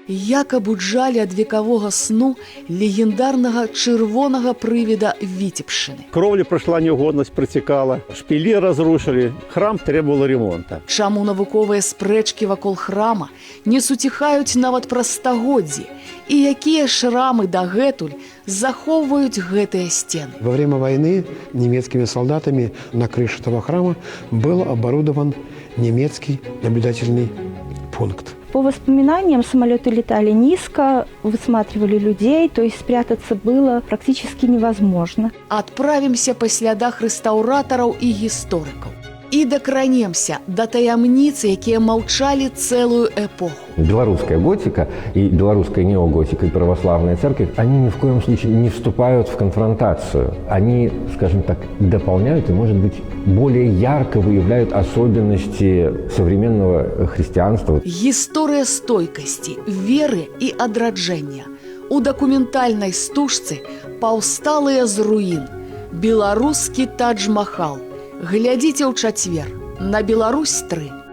як абуджалі ад векавога сну легендарнага чырвонага прывіда Віцебшчыны. Кровля прошла неугодность, протекала, шпили разрушили, храм требовал ремонта. Чаму навуковыя спрэчкі вакол храма не суціхаюць нават праз стагоддзі, і якія шрамы дагэтуль захоўваюць гэтыя сцены. Во время войны немецкими солдатами на крыше этого храма был оборудован немецкий наблюдательный пункт. По воспоминаниям, самолеты летали низко, высматривали людей, то есть спрятаться было практически невозможно. Адправімся па слядах рэстаўратараў і гісторыкаў. І дакранемся да таямніцы, якія маўчалі цэлую эпоху. Белорусская готика и белорусская неоготика и православная церковь, они ни в коем случае не вступают в конфронтацию. Они, скажем так, дополняют и, может быть, более ярко выявляют особенности современного христианства. Гісторыя стойкасці, веры і адраджэння. У дакументальнай стужцы паўсталыя з руін. Беларускі Тадж-Махал. Глядзіце ў чацвер на Беларусь 3.